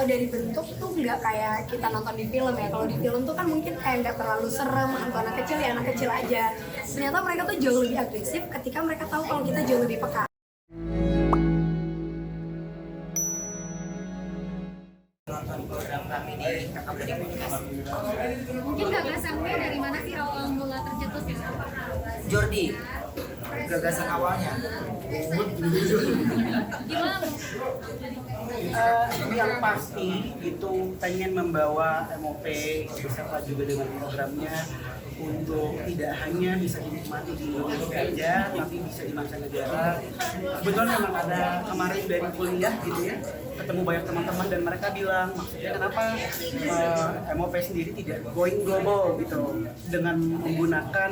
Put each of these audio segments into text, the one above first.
dari bentuk tuh nggak kayak kita nonton di film ya. Kalau di film tuh kan mungkin kayak nggak terlalu serem, untuk anak kecil ya anak kecil aja. Ternyata mereka tuh jauh lebih agresif ketika mereka tahu kalau kita jauh lebih peka. Nonton program kami di KKP Podcast. Mungkin gagasannya dari mana sih awal mula tercetus? Jordi, gagasan awalnya. Gimana? Yang pasti itu pengen membawa MOP beserta juga dengan programnya untuk tidak hanya bisa dinikmati di Indonesia aja, tapi bisa di mancanegara. Kebetulan memang ada kemarin dari kuliah gitu ya, ketemu banyak teman-teman dan mereka bilang maksudnya kenapa MOP sendiri tidak going global gitu dengan menggunakan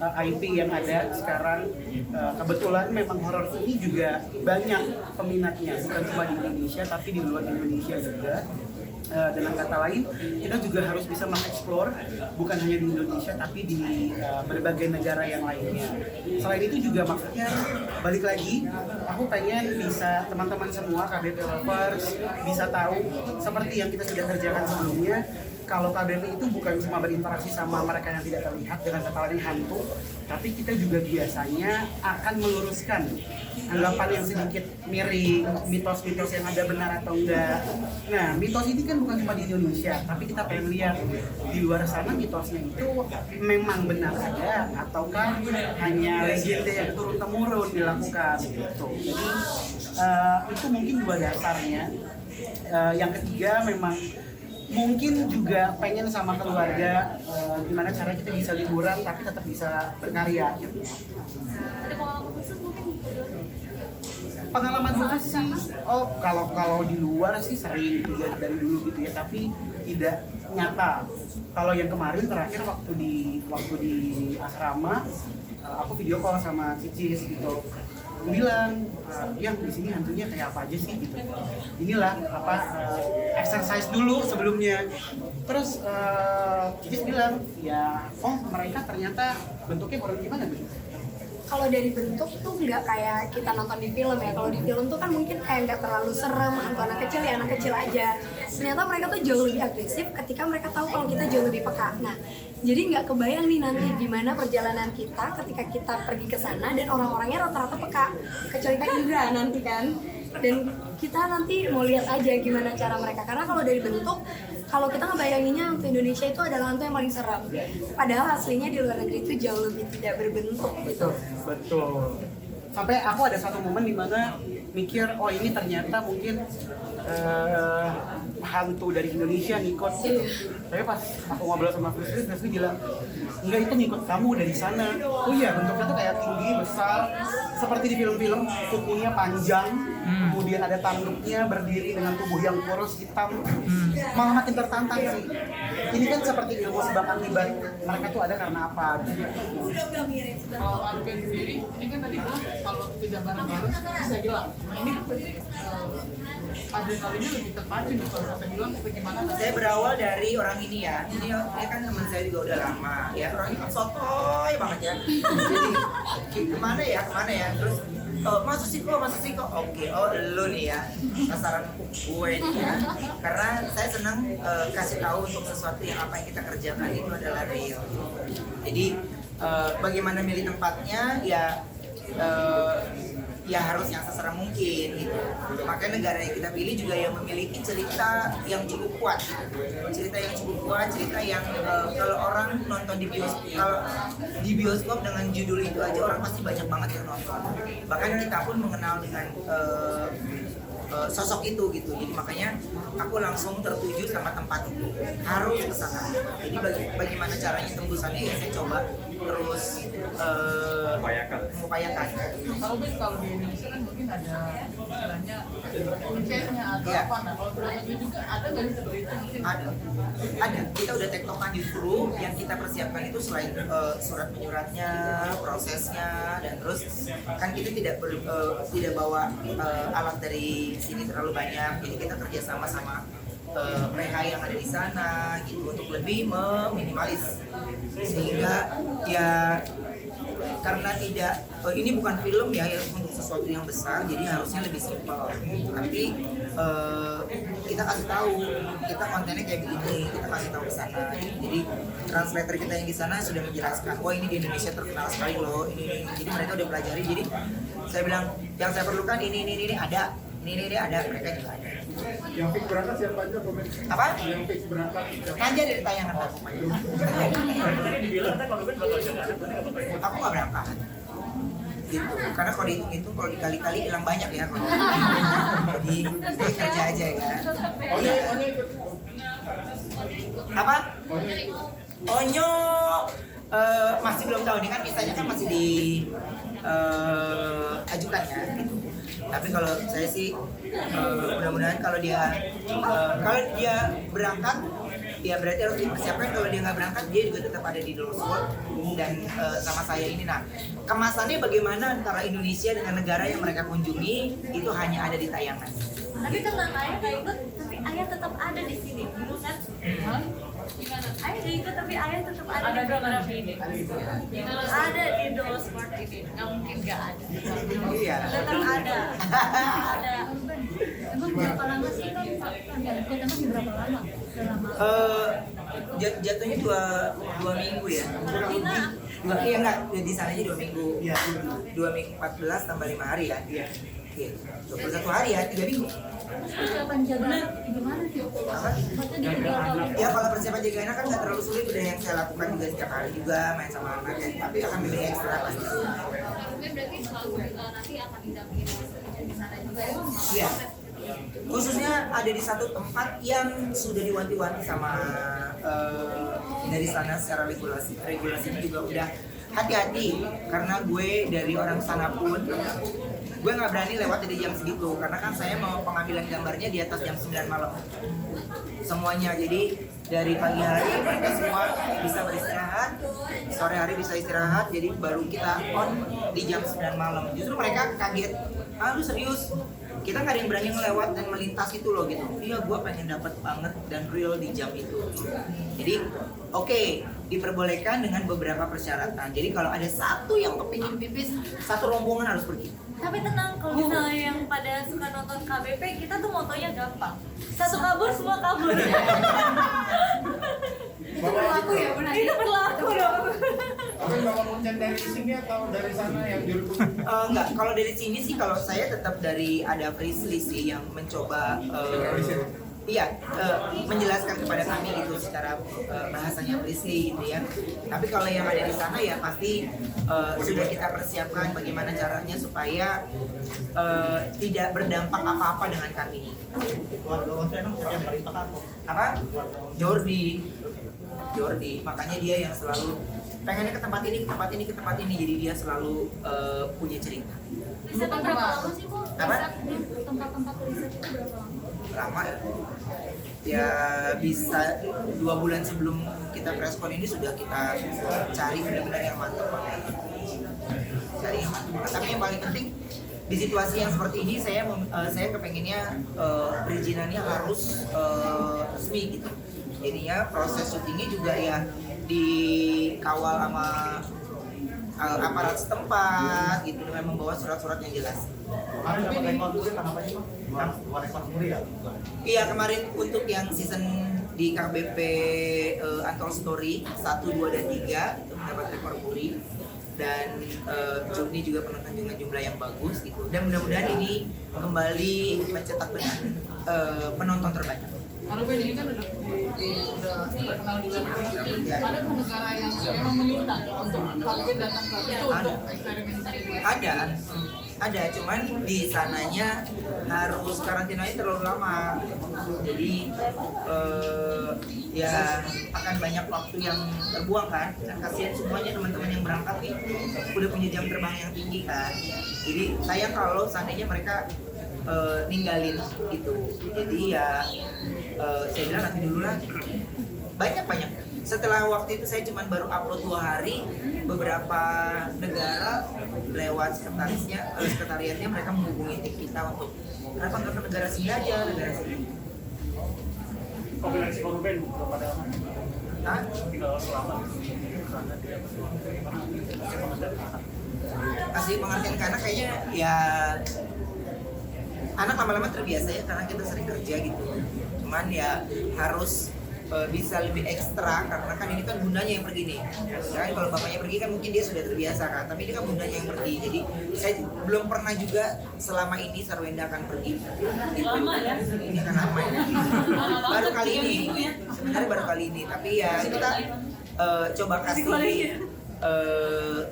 IP yang ada sekarang. Kebetulan memang horor ini juga banyak peminatnya, bukan cuma di Indonesia tapi di luar Indonesia juga. Dengan kata lain, kita juga harus bisa mengeksplor bukan hanya di Indonesia tapi di berbagai negara yang lainnya. Selain itu juga maksudnya balik lagi, aku pengen bisa teman-teman semua KBP lovers bisa tahu seperti yang kita sudah kerjakan sebelumnya. Kalau KBP itu bukan cuma berinteraksi sama mereka yang tidak terlihat dengan kata lain hantu, tapi kita juga biasanya akan meluruskan anggapan yang sedikit miring, mitos-mitos yang ada benar atau enggak. Nah, mitos ini kan bukan cuma di Indonesia, tapi kita pengen lihat di luar sana mitosnya itu memang benar ada ataukah hanya legenda yang turun-temurun dilakukan gitu. Jadi itu mungkin dua dasarnya. Yang ketiga memang mungkin juga pengen sama keluarga gimana cara kita bisa liburan tapi tetap bisa berkarya gitu. Ada pengalaman khusus mungkin? Pengalaman khusus sih, kalau di luar sih sering juga dari dulu gitu ya, tapi tidak nyata. Kalau yang kemarin terakhir waktu di asrama, aku video call sama Cicis gitu. Aku bilang, yang di sini hantunya kayak apa aja sih gitu. Inilah exercise dulu sebelumnya. Terus Cicis bilang, ya, mereka ternyata bentuknya orang gimana gitu. Kalau dari bentuk tuh nggak kayak kita nonton di film ya. Kalau di film tuh kan mungkin kayak nggak terlalu serem, untuk anak kecil ya anak kecil aja. Ternyata mereka tuh jauh lebih agresif ketika mereka tahu kalau kita jauh lebih peka. Nah, jadi nggak kebayang nih nanti gimana perjalanan kita ketika kita pergi ke sana dan orang-orangnya rata-rata peka. Kecuali Kak Indra nanti kan. Dan kita nanti mau lihat aja gimana cara mereka. Karena kalau dari bentuk, kalau kita ngebayanginnya hantu Indonesia itu adalah hantu yang paling serem. Padahal aslinya di luar negeri itu jauh lebih tidak berbentuk gitu. Betul. Sampai aku ada satu momen di mana mikir, ini ternyata mungkin hantu dari Indonesia ngikut. Tapi pas aku ngobrol sama Frisri bilang, enggak, itu ngikut kamu dari sana. Oh iya, bentuknya tuh kayak tinggi, besar, seperti di film-film, kukunya panjang, kemudian ada tanduknya, berdiri dengan tubuh yang kurus, hitam. Malah makin tertantang sih. Ini kan seperti ilmu sebakan libat, mereka tuh ada karena apa? Kalau Arvin sendiri, ini kan tadi bilang kalau tidak bareng-bareng bisa hilang. Ini adrenalinnya lebih terpacu nih kalau saya bilang bagaimana? Saya berawal dari orang ini ya. Ini kan teman saya juga udah lama ya. Orangnya kan sotoy banget ya. Jadi kemana ya? Terus masa sih kok? Oke, lu nih ya. Sasaran gue nih ya. Karena saya senang kasih tahu untuk sesuatu yang apa yang kita kerjakan itu adalah real. Jadi bagaimana milih tempatnya ya harus yang seserem mungkin gitu. Makanya negara yang kita pilih juga yang memiliki cerita yang cukup kuat gitu. Cerita yang kalau orang nonton di bioskop, kalau di bioskop dengan judul itu aja orang pasti banyak banget yang nonton. Bahkan kita pun mengenal dengan sosok itu gitu. Jadi makanya aku langsung tertuju sama tempat itu, harus ke sana. Jadi bagaimana caranya tembusannya ya saya coba terus mengupayakan. Kalau di Indonesia kan mungkin ada istilahnya kuncinya atau apa, nah kalau di luar negeri juga ada nggak sih seperti itu? Mungkin Ada. Kita udah tektokan justru yang kita persiapkan itu selain surat menyuratnya, prosesnya, dan terus kan kita tidak bawa alat dari sini terlalu banyak, jadi kita kerjasama sama PH yang ada di sana gitu untuk lebih meminimalis, sehingga ya karena tidak ini bukan film ya untuk sesuatu yang besar, jadi harusnya lebih simpel. Tapi kita kasih tahu kita kontennya kayak begini, kita kasih tahu ke sana. Jadi translator kita yang di sana sudah menjelaskan, wah ini di Indonesia terkenal sekali loh, ini. Jadi mereka udah pelajari. Jadi saya bilang yang saya perlukan ini ada, ini ada, mereka juga ada. Yang fix berangkat siapa aja komen? Apa? Yang fix berangkat. Aja dari tayangan aku. Aku nggak berangkat. Gitu. Karena kalau dihitung itu kalau dikali-kali hilang banyak ya kalau. Jadi saya kerja aja ya. Onyo ikut. Apa? Onyo masih belum tahu, ini kan visanya kan masih di ajukan ya gitu. Tapi kalau saya sih mudah-mudahan kalau dia berangkat ya berarti harus dipersiapkan. Kalau dia nggak berangkat dia juga tetap ada di Dolls World dan sama saya ini. Nah, kemasannya bagaimana antara Indonesia dengan negara yang mereka kunjungi itu hanya ada di tayangan. Tapi tenang, ayah nggak ikut, tapi ayah tetap ada di sini, gitu kan? Gimana? Ayah nggak ikut, tapi ayah tetap ada di program ini. Ada di Dolls World ini, nggak mungkin nggak ada. Iya. Tetap ada. Ada. Emang berapa lama sih kan ikut emang berapa lama? Udah lama. Jatuhnya dua minggu ya. Iya enggak, di sana aja 2 minggu. 2 minggu 14 tambah 5 hari ya. Iya. 21 hari ya, 3 minggu. Persiapan jaga gimana sih? Maksudnya dijaga. Ya kalau persiapan jaga anak kan nggak terlalu sulit, udah yang saya lakukan juga setiap hari juga main sama anak ya. Tapi akan lebih ekstra pasti. Tapi berarti selalu nanti akan didampingin di sana juga ya? Iya. Khususnya ada di satu tempat yang sudah diwanti-wanti sama dari sana secara regulasinya juga udah hati-hati, karena gue dari orang sana pun gue nggak berani lewat dari jam segitu, karena kan saya mau pengambilan gambarnya di atas jam 9 malam semuanya. Jadi dari pagi hari mereka semua bisa beristirahat, sore hari bisa istirahat, jadi baru kita on di jam 9 malam. Justru mereka kaget, lu serius? Kita nggak ada yang berani ngelewat dan melintas itu loh gitu. Iya, gue pengen dapat banget dan real di jam itu. Jadi oke, diperbolehkan dengan beberapa persyaratan. Jadi kalau ada satu yang kepingin pipis, satu rombongan harus pergi. Tapi tenang, kalau misalnya yang pada suka nonton KBP, kita tuh motonya gampang. Satu kabur, semua kabur. Itu berlaku ya benar. Itu berlaku dong. Tapi bawa konten dari sini atau dari sana yang juru Enggak, kalau dari sini sih kalau saya tetap dari ada Prisly sih yang mencoba menjelaskan kepada kami gitu secara bahasanya Prisly gitu ya. Tapi kalau yang ada di sana ya pasti sudah kita persiapkan bagaimana caranya supaya tidak berdampak apa-apa dengan kami. Apa? Jordi, makanya dia yang selalu pengennya ke tempat ini, jadi dia selalu punya cerita. Risetnya berapa lama sih kok? Apa? Tempat-tempat riset itu berapa lama? Lama ya bisa 2 bulan sebelum kita preskon ini sudah kita cari benar-benar yang mantap banget. Tapi yang paling penting di situasi yang seperti ini saya kepengennya perizinannya harus resmi gitu. Jadinya proses syutingnya juga ya dikawal sama aparat setempat gitu dengan membawa surat-surat yang jelas. Kemarin dapat rekor muri kenapa sih, Bang? Rekor muri ya? Iya, kemarin untuk yang season di KBP Untold Story 1, 2, dan 3 itu mendapat rekor muri. Dan ini juga penonton dengan jumlah yang bagus gitu. Dan mudah-mudahan ini kembali mencetak dengan penonton terbanyak. Kalau Ben ini kan udah terkenal di luar negeri. Ada tuh negara yang memang meminta untuk KBP datang ke itu untuk eksperimen sendiri. Ada, cuman di sananya harus karantinanya terlalu lama. Jadi ya akan banyak waktu yang terbuang kan. Kasihan semuanya teman-teman yang berangkat nih udah punya jam terbang yang tinggi kan. Jadi sayang kalau seandainya mereka ninggalin gitu. Jadi ya saya bilang nanti dulu lah. Banyak. Setelah waktu itu saya cuma baru upload 2 hari, beberapa negara lewat sekretariatnya mereka menghubungi tim kita untuk kenapa nggak ke negara sini aja, negara sini. Kombinasi korban kepada Hah? Kasih pengertian ke anak kayaknya ya anak lama-lama terbiasa ya karena kita sering kerja gitu. Cuman ya harus bisa lebih ekstra karena kan ini kan bundanya yang pergi nih. Kan kalau bapaknya pergi kan mungkin dia sudah terbiasa kan, tapi ini kan bundanya yang pergi. Jadi saya belum pernah juga selama ini Sarwenda akan pergi. Lama ya? Ini akan lama ya. Baru kali ini. Sebenarnya baru kali ini, tapi ya kita coba kasih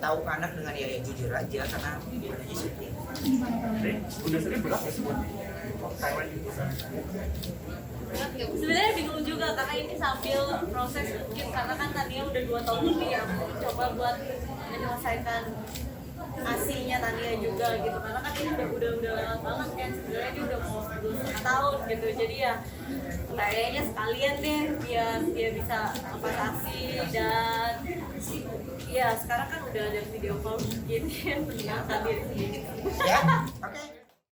tahu ke anak dengan ya jujur aja karena bundanya syuting. Sebenarnya bingung juga karena ini sambil proses mungkin karena kan tadinya udah 2 tahun lebih ya, coba buat menyelesaikan asinya Tania juga gitu karena kan ini udah lewat banget kan sebenarnya dia udah mau 2,5 tahun gitu jadi ya kayaknya sekalian deh biar dia bisa lepas asi dan ya sekarang kan udah ada video call mungkin ya mendingan hadir di sini. Ya, oke.